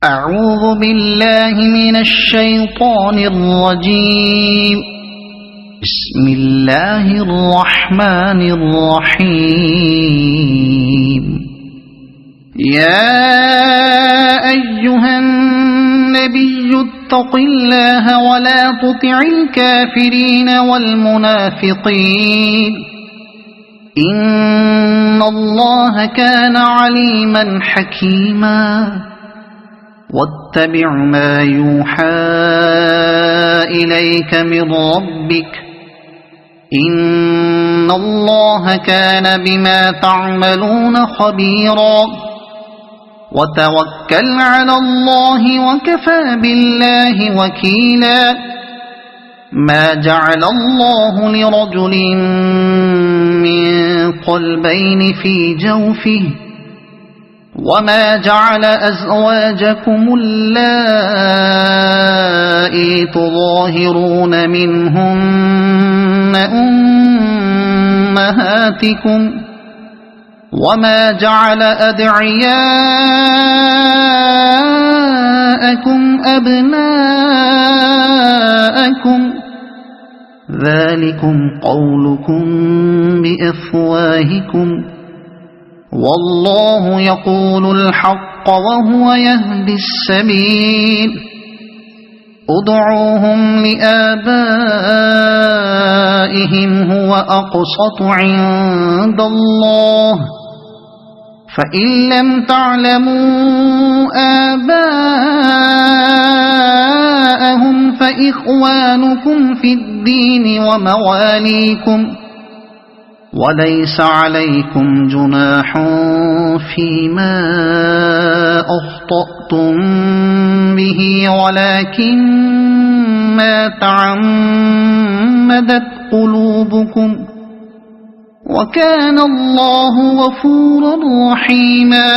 أعوذ بالله من الشيطان الرجيم. بسم الله الرحمن الرحيم. يا أيها النبي اتق الله ولا تطع الكافرين والمنافقين إن الله كان عليما حكيما. واتبع ما يوحى إليك من ربك إن الله كان بما تعملون خبيرا. وتوكل على الله وكفى بالله وكيلا. ما جعل الله لرجل من قلبين في جوفه وما جعل أزواجكم اللائي تظاهرون منهن أمهاتكم وما جعل أدعياءكم أبناءكم ذلكم قولكم بأفواهكم والله يقول الحق وهو يهدي السبيل. ادعوهم لآبائهم هو أقسط عند الله فإن لم تعلموا آباءهم فإخوانكم في الدين ومواليكم وليس عليكم جناح فيما أخطأتم به ولكن ما تعمدت قلوبكم وكان الله غفورا رحيما.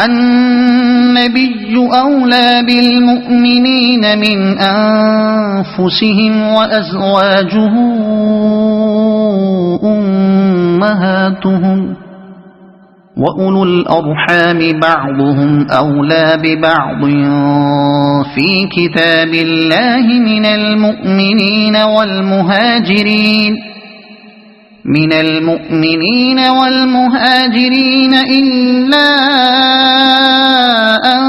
النبي أولى بالمؤمنين من أنفسهم وأزواجه أمهاتهم وأولو الأرحام بعضهم أولى ببعض في كتاب الله من المؤمنين والمهاجرين إلا أن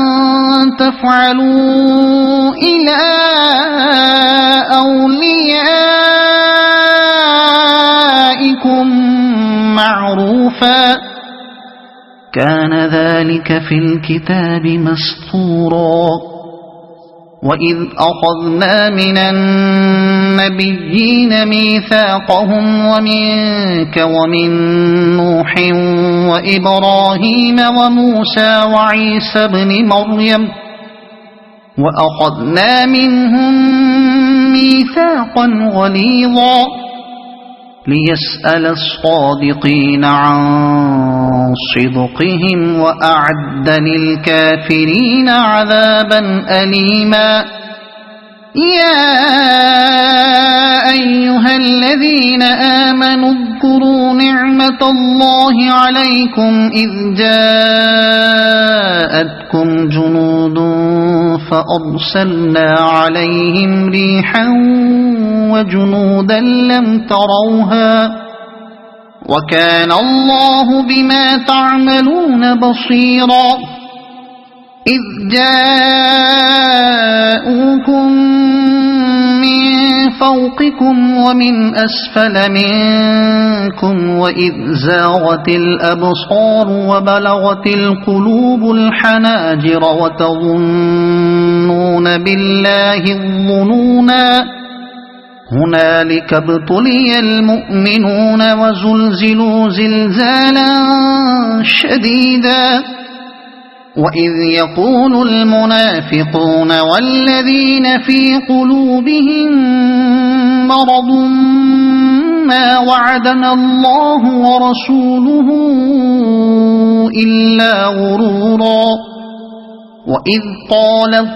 تفعلوا إلى أوليائكم معروفا كان ذلك في الكتاب مسطورا. وإذ أخذنا من النبيين ميثاقهم ومنك ومن نوح وإبراهيم وموسى وعيسى ابن مريم وأخذنا منهم ميثاقا غليظا ليسأل الصادقين عن صدقهم وأعد للكافرين عذابا أليما. يا أيها الذين آمنوا اذكروا نعمة الله عليكم إذ جاءتكم جنود فأرسلنا عليهم ريحا وجنودا لم تروها وكان الله بما تعملون بصيرا. إذ جاءوكم من فوقكم ومن أسفل منكم وإذ زاغت الأبصار وبلغت القلوب الحناجر وتظنون بالله الظنونا هنالك ابتلي المؤمنون وزلزلوا زلزالا شديدا. وإذ يقول المنافقون والذين في قلوبهم مرض ما وعدنا الله ورسوله إلا غرورا. وإذ قالت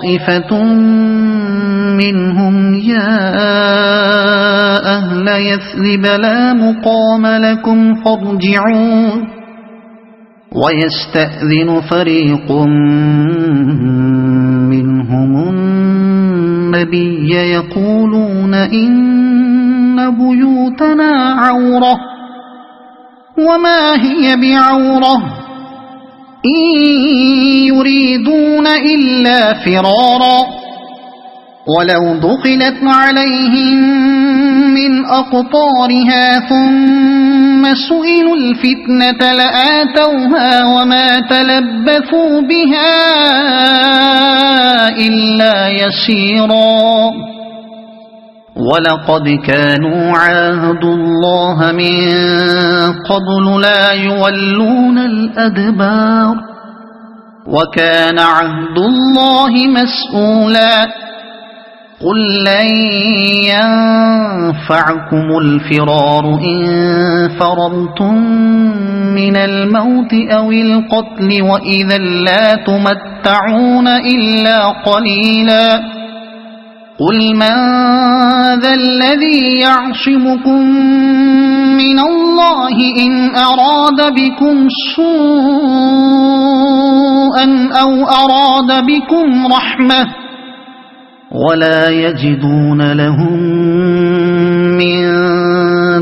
طائفة منهم يا أهل يثرب لا مقام لكم فارجعوا ويستأذن فريق منهم النبي يقولون إن بيوتنا عورة وما هي بعورة إن يريدون إلا فرارا ولو دخلت عليهم من أقطارها ثم سئلوا الفتنة لآتوها وما تلبثوا بها إلا يسيرا ولقد كانوا عاهدوا الله من قبل لا يولون الأدبار وكان عهد الله مسؤولا قل لن ينفعكم الفرار إن فررتم من الموت أو القتل وإذا لا تمتعون إلا قليلا قل من ذا الذي يعصمكم من الله إن أراد بكم سوءا أو أراد بكم رحمة ولا يجدون لهم من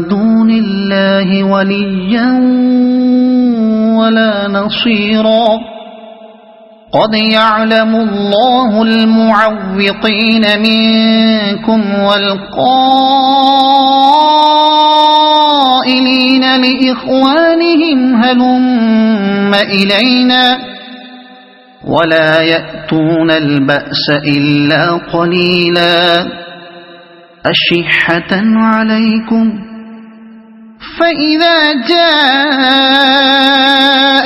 دون الله وليا ولا نصيرا قد يعلم الله المعوقين منكم والقائلين لإخوانهم هلم إلينا ولا يأتون البأس إلا قليلا أشحة عليكم فإذا جاء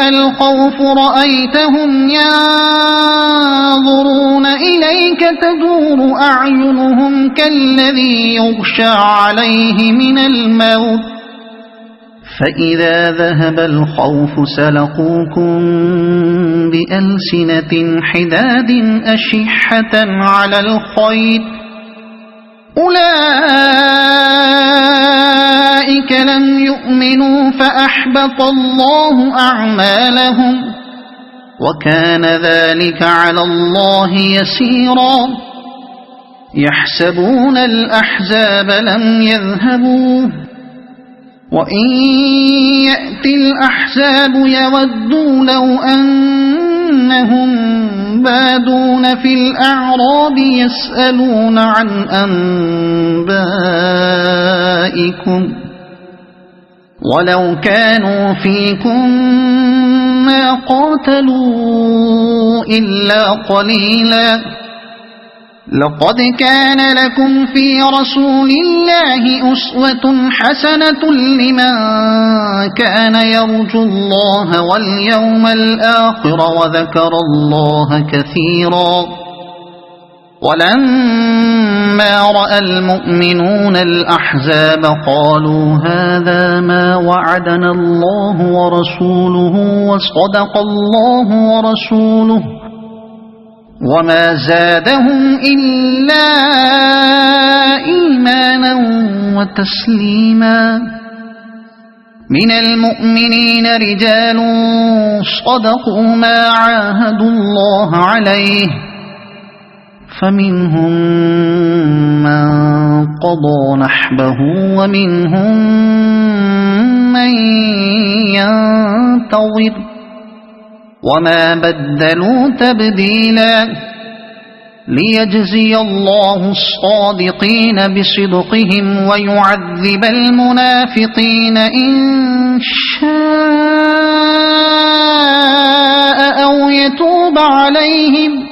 الخوف رأيتهم ينظرون إليك تدور أعينهم كالذي يغشى عليه من الموت فإذا ذهب الخوف سلقوكم بألسنة حداد أشحة على الخير أولئك لم يؤمنوا فأحبط الله أعمالهم وكان ذلك على الله يسيرا يحسبون الأحزاب لم يذهبوا وإن يأتي الأحزاب يودوا لو أنهم بادون في الأعراب يسألون عن أنبائكم ولو كانوا فيكم ما قاتلوا إلا قليلا لقد كان لكم في رسول الله أسوة حسنة لمن كان يرجو الله واليوم الآخر وذكر الله كثيرا ولما رأى المؤمنون الأحزاب قالوا هذا ما وعدنا الله ورسوله وصدق الله ورسوله وما زادهم إلا إيمانا وتسليما من المؤمنين رجال صدقوا ما عاهدوا الله عليه فمنهم من قضى نحبه ومنهم من ينتظر وما بدلوا تبديلا ليجزي الله الصادقين بصدقهم ويعذب المنافقين إن شاء أو يتوب عليهم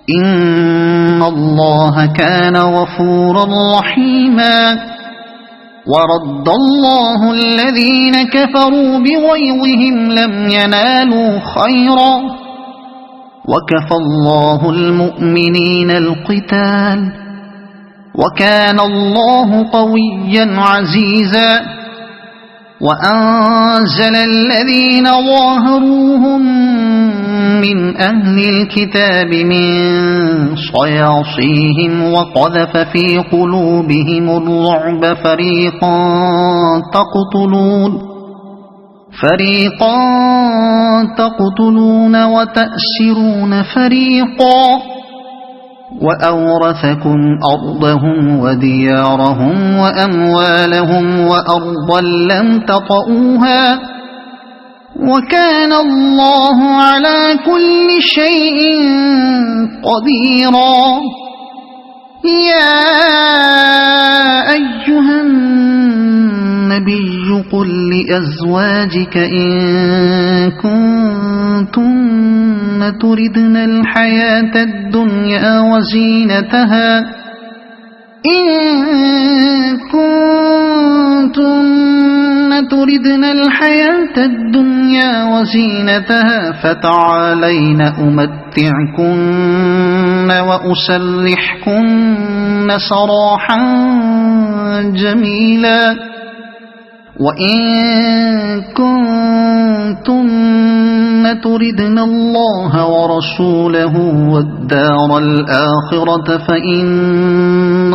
إن الله كان غفورا رحيما ورد الله الذين كفروا بغيظهم لم ينالوا خيرا وكفى الله المؤمنين القتال وكان الله قويا عزيزا وأنزل الذين ظاهروهم من أهل الكتاب من صياصيهم وقذف في قلوبهم الرعب فريقا تقتلون وتأسرون فريقا وأورثكم أرضهم وديارهم وأموالهم وأرضا لم تطئوها وكان الله على كل شيء قديرا يا أيها النبي قل لأزواجك إن كنتن تردن الحياة الدنيا وزينتها فتعالين أمتعكن وأسرحكن سراحا جميلا وإن كنتن تردن الله ورسوله والدار الآخرة فإن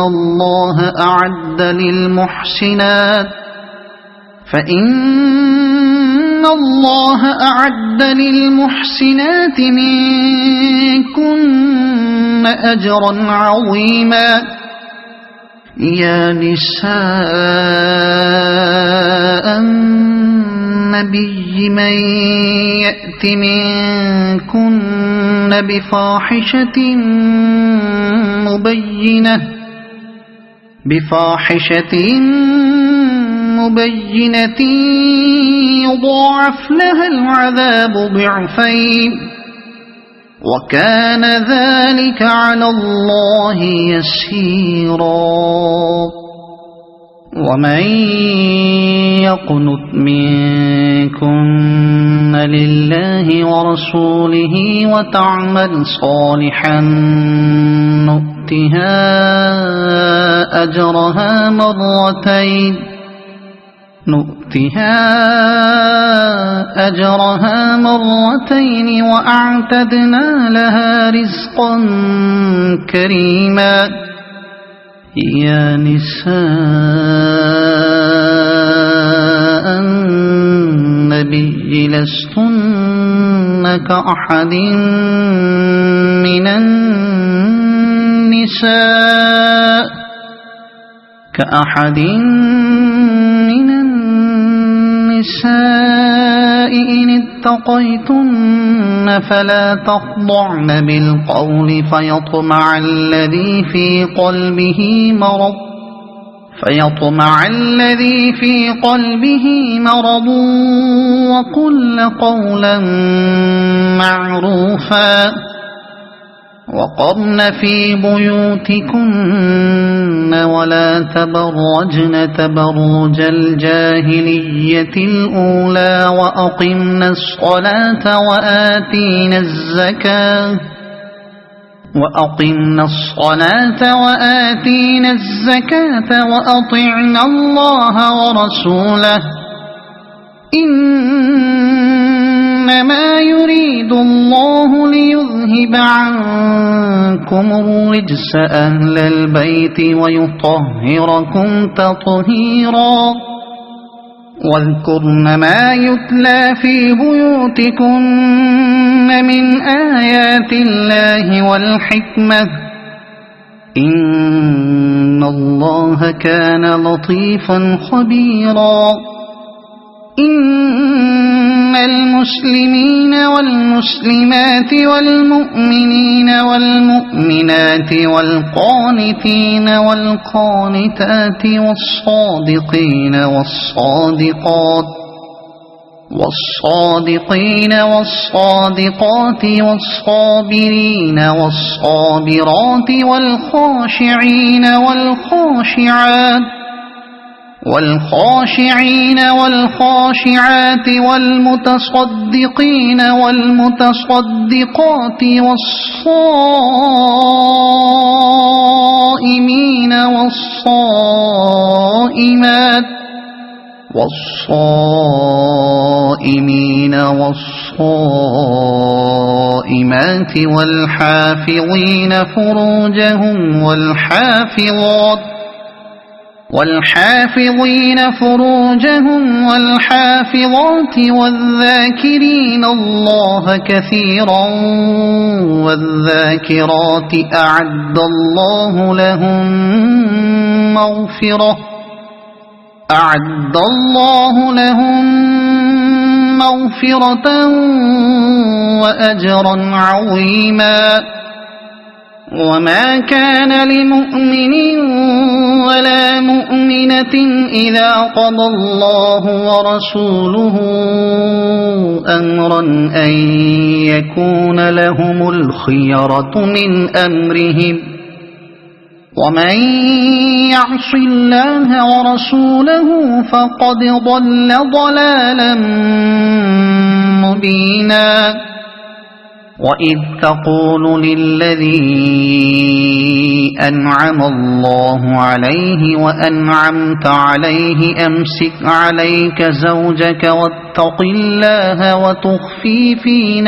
الله أعد للمحسنات منكن أجرا عظيما يا نساء النبي من يأت منكن بفاحشة مبينة يضاعف لها العذاب ضعفين وكان ذلك على الله يسيرا ومن يقنت منكن لله ورسوله وتعمل صالحا نؤتها أجرها مرتين وأعتدنا لها رزقا كريما يا نساء النبي لستن كأحد من النساء إن اتقيتن فلا تخضعن بالقول فيطمع الذي في قلبه مرض وقلن قولا معروفا وقرن في بيوتكن ولا تبرجن تبرج الجاهلية الأولى وأقمنا الصلاة وآتينا الزكاة وأطعنا الله ورسوله إنما يريد الله ليذهب عنكم الرجس أهل البيت ويطهركم تطهيرا واذكرن ما يتلى في بيوتكن من آيات الله والحكمة إن الله كان لطيفا خبيرا إن المسلمين والمسلمات والمؤمنين والمؤمنات والقانتين والقانتات والصادقين والصادقات والصابرين والصابرات والخاشعين والخاشعات والمتصدقين والمتصدقات والصائمين والصائمات والحافظين فروجهم والحافظين فروجهم والحافظات والذاكرين الله كثيرا والذاكرات أعد الله لهم مغفرة وأجرا عظيما. وما كان لمؤمن ولا مؤمنة إذا قضى الله ورسوله أمرا أن يكون لهم الخيرة من أمرهم ومن يعص الله ورسوله فقد ضل ضلالا مبينا. وإذ تقول للذي أنعم الله عليه وأنعمت عليه أمسك عليك زوجك واتق الله وتخفي في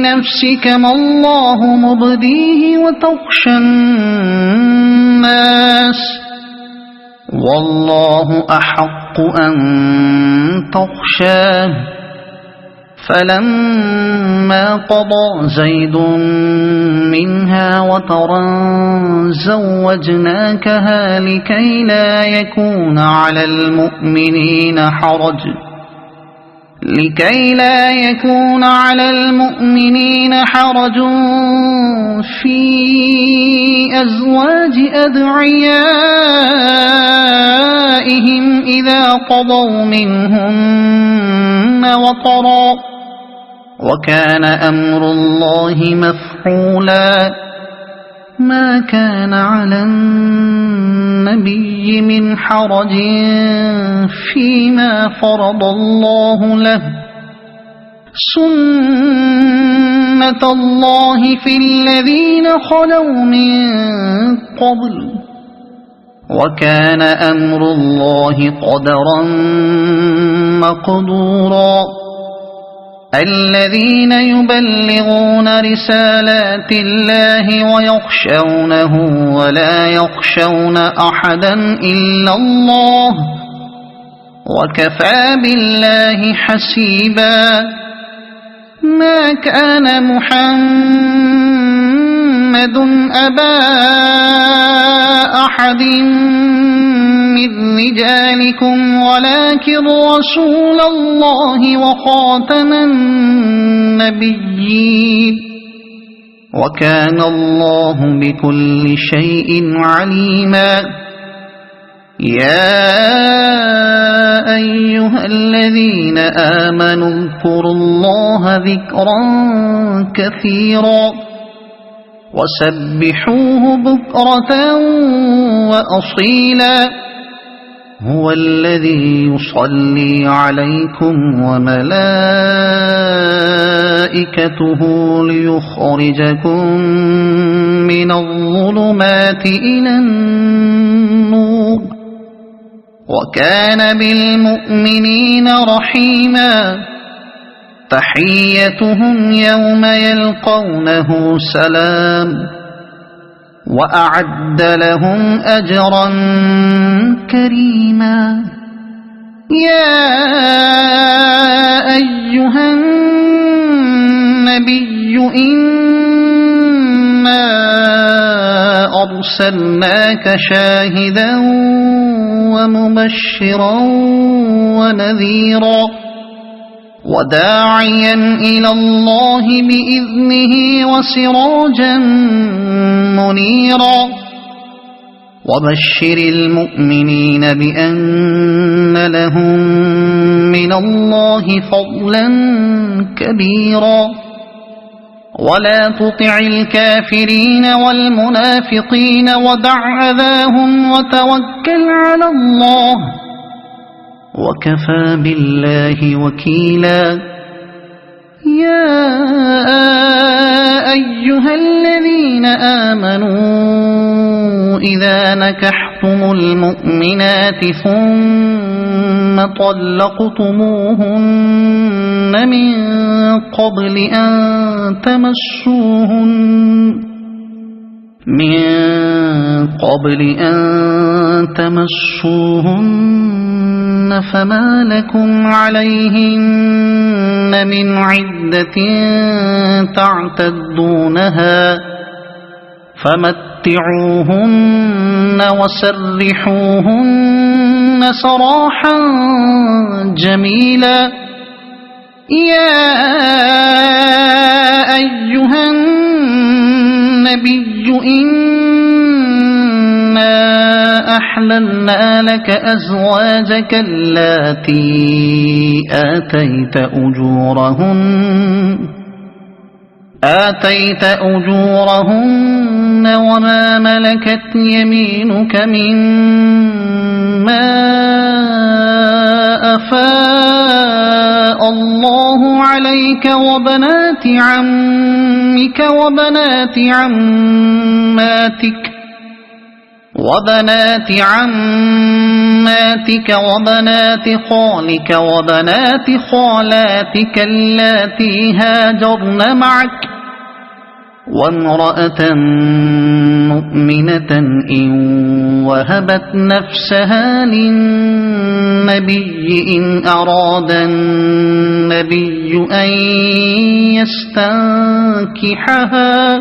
نفسك ما الله مبديه وتخشى الناس والله أحق أن تخشاه. فلما قضى زيد منها وطرا زوجناكها لكي لا يكون على المؤمنين حرج في أزواج أدعيائهم إذا قضوا منهن وطرا وكان أمر الله مفعولا. ما كان على النبي من حرج فيما فرض الله له سنة الله في الذين خلوا من قبل وكان أمر الله قدرا مقدورا. الذين يبلغون رسالات الله ويخشونه ولا يخشون أحدا إلا الله وكفى بالله حسيبا. ما كان محمد أبا أحد من رجالكم ولكن رسول الله وخاتم النبيين وكان الله بكل شيء عليما. يا أيها الذين آمنوا اذكروا الله ذكرا كثيرا وسبحوه بكرة وأصيلا. هو الذي يصلي عليكم وملائكته ليخرجكم من الظلمات إلى النور وكان بالمؤمنين رحيما. تحيتهم يوم يلقونه سلام وأعد لهم أجرا كريما. يا أيها النبي إنا أرسلناك شاهدا ومبشرا ونذيرا وداعيا إلى الله بإذنه وسراجا منيرا. وبشر المؤمنين بأن لهم من الله فضلا كبيرا. ولا تطع الكافرين والمنافقين ودع أذاهم وتوكل على الله وكفى بالله وكيلا. يا أيها الذين آمنوا إذا نكحتم المؤمنات ثم طلقتموهن من قبل أن تمسوهن من قبل أن تمسوهن فما لكم عليهن من عدة تعتدونها فمتعوهن وسرحوهن سراحا جميلا يا أيها النبي إنا أحللنا لك أزواجك اللاتي آتيت أجورهن وما ملكت يمينك مما أفاء الله عليك وبنات عمك وبنات عماتك وبنات خالك وبنات خالاتك اللاتي هاجرن معك وامرأة مؤمنة إن وهبت نفسها للنبي إن أراد النبي أن يستنكحها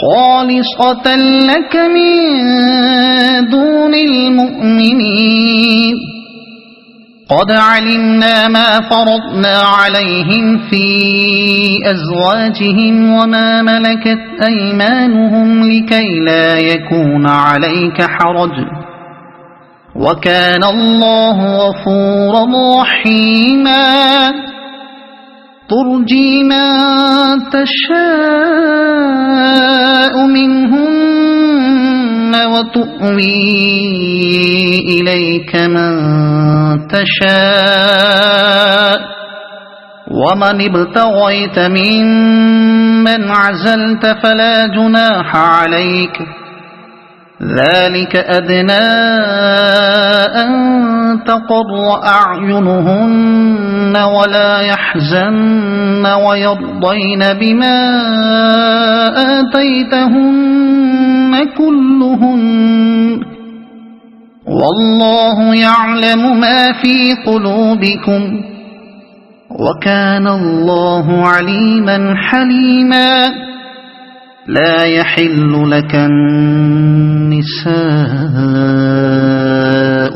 خالصة لك من دون المؤمنين قد علمنا ما فرضنا عليهم في أزواجهم وما ملكت أيمانهم لكي لا يكون عليك حرج وكان الله غفورا رحيما ترجي من تشاء منهن وتؤوي إليك من تشاء ومن ابتغيت ممن عزلت فلا جناح عليك ذلك أدنى أن تقر أعينهن ولا يحزن ويرضين بما آتيتهن كلهن والله يعلم ما في قلوبكم وكان الله عليما حليما لا يحل لك النساء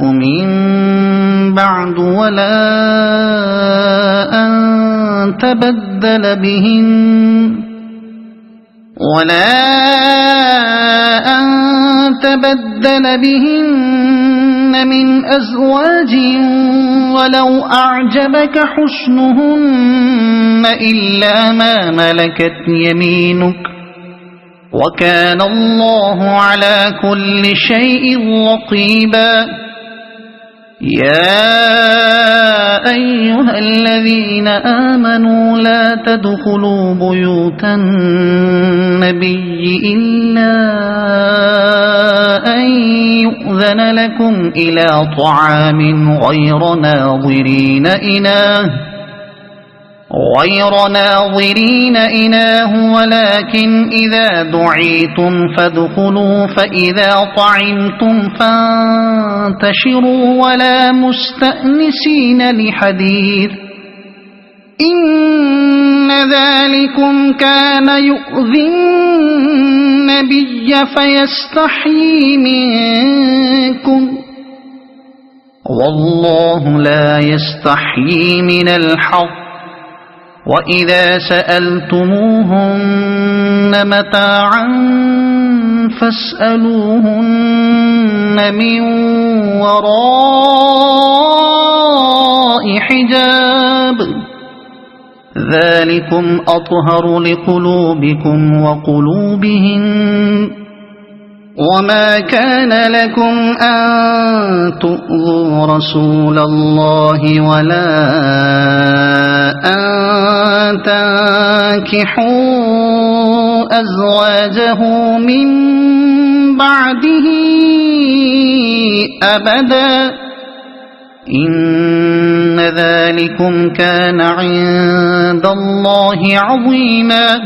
من بعد ولا أن تبدل بهن من أزواج ولو أعجبك حسنهن إلا ما ملكت يمينك وكان الله على كل شيء رقيبا يا أيها الذين آمنوا لا تدخلوا بيوت النبي إلا أن يؤذن لكم إلى طعام غير ناظرين إناه ولكن إذا دعيتم فادخلوا فإذا طعمتم فانتشروا ولا مستأنسين لحديث إن ذلكم كان يؤذي النبي فيستحيي منكم والله لا يستحيي من الحق وإذا سألتموهن متاعا فاسألوهن من وراء حجاب ذلكم أطهر لقلوبكم وقلوبهن وما كان لكم أن تؤذوا رسول الله ولا أن تنكحوا أزواجه من بعده أبدا إن ذلكم كان عند الله عظيما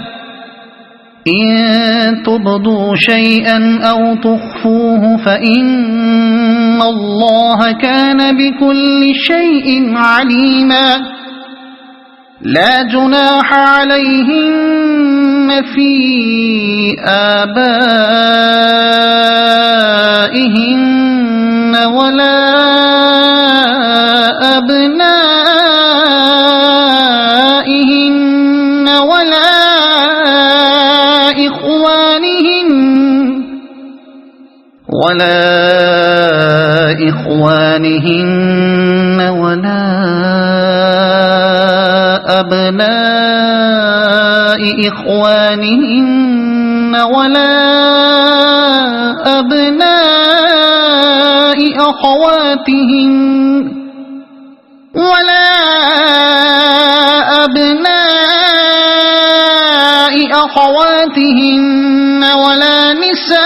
إن تبدوا شيئا أو تخفوه فإن الله كان بكل شيء عليما لا جناح عليهن في آبائهن ولا أبنائهن ولا إخوانهن ولا أبناء إخوانهن ولا أبناء أخواتهن ولا أبناء أخواتهن ولا نسائهن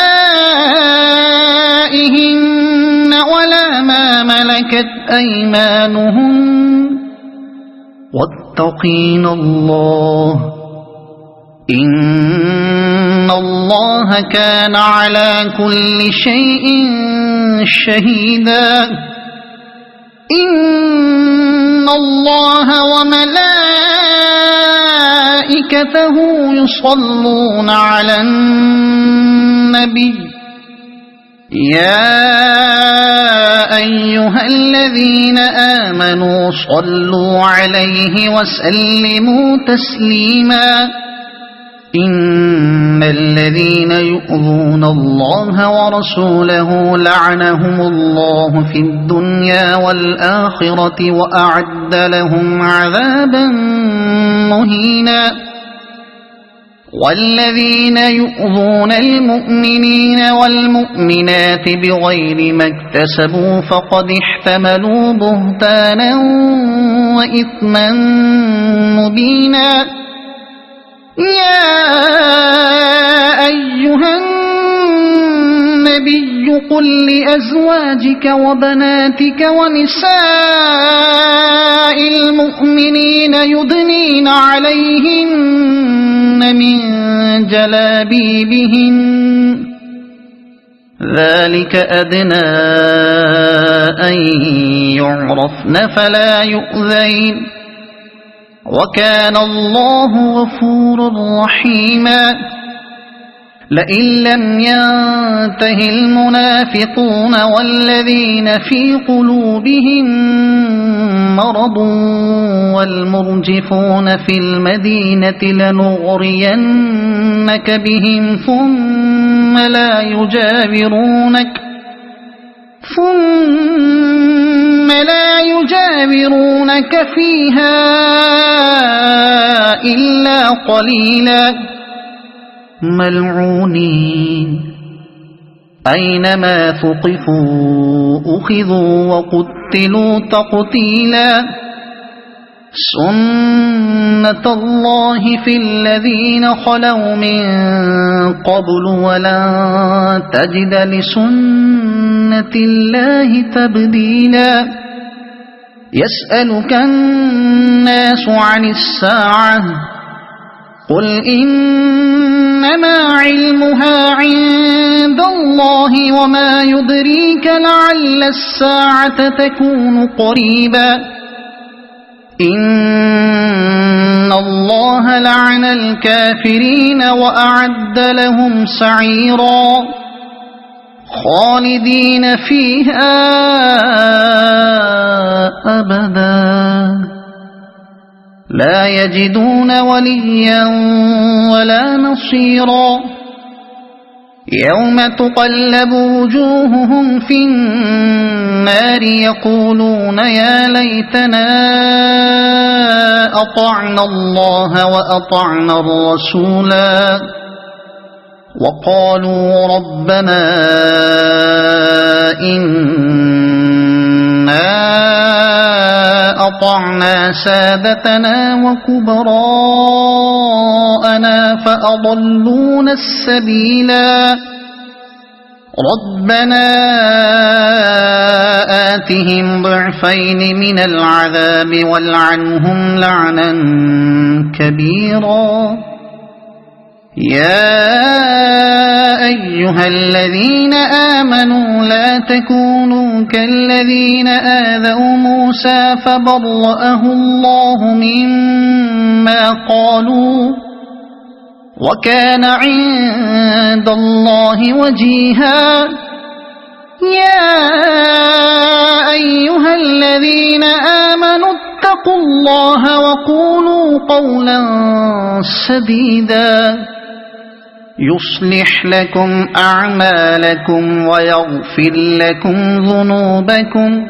ولا ما ملكت أيمانهن واتقين الله إن الله كان على كل شيء شهيدا إن الله وملائكته يصلون على النبي يا أيها الذين آمنوا صلوا عليه وسلموا تسليما إن الذين يؤذون الله ورسوله لعنهم الله في الدنيا والآخرة وأعد لهم عذابا مهينا والذين يؤذون المؤمنين والمؤمنات بغير ما اكتسبوا فقد احتملوا بهتانا وإثما مبينا يا أيها النبي قل لأزواجك وبناتك ونساء المؤمنين يدنين عليهن من جلابيبهن ذلك أدنى أن يعرفن فلا يؤذين وكان الله غفورا رحيما لئن لم ينته المنافقون والذين في قلوبهم مرض والمرجفون في المدينة لنغرينك بهم ثم لا يجاورونك فيها إلا قليلا ملعونين أينما ثقفوا أخذوا وقتلوا تقتيلا سنة الله في الذين خلوا من قبل ولن تجد لسنة الله تبديلا يسألك الناس عن الساعة قل إنما علمها عند الله وما يدريك لعل الساعة تكون قريبا إن الله لعن الكافرين وأعد لهم سعيرا خالدين فيها أبدا لا يجدون وليا ولا نصيرا يوم تقلب وجوههم في النار يقولون يا ليتنا أطعنا الله وأطعنا الرسولا وقالوا ربنا إنا أطعنا سادتنا وكبراءنا فأضلونا السبيلا ربنا آتهم ضعفين من العذاب والعنهم لعنا كبيرا يا أيها الذين آمنوا لا تكونوا كالذين آذوا موسى فبرأه الله مما قالوا وكان عند الله وجيها يا أيها الذين آمنوا اتقوا الله وقولوا قولا سديدا يصلح لكم أعمالكم ويغفر لكم ذنوبكم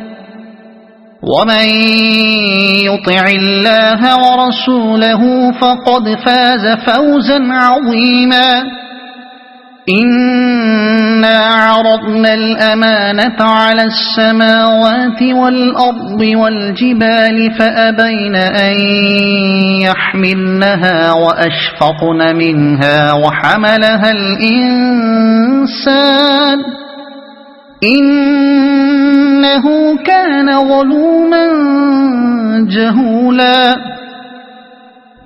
ومن يطع الله ورسوله فقد فاز فوزا عظيما إنا عرضنا الأمانة على السماوات والأرض والجبال فأبين أن يحملنها وأشفقن منها وحملها الإنسان إنه كان ظلوما جهولا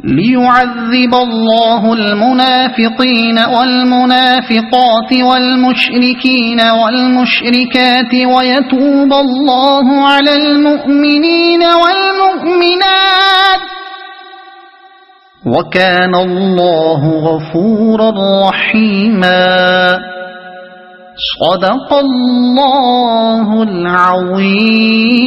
ليعذب الله المنافقين والمنافقات والمشركين والمشركات ويتوب الله على المؤمنين والمؤمنات وكان الله غفورا رحيما صدق الله العظيم.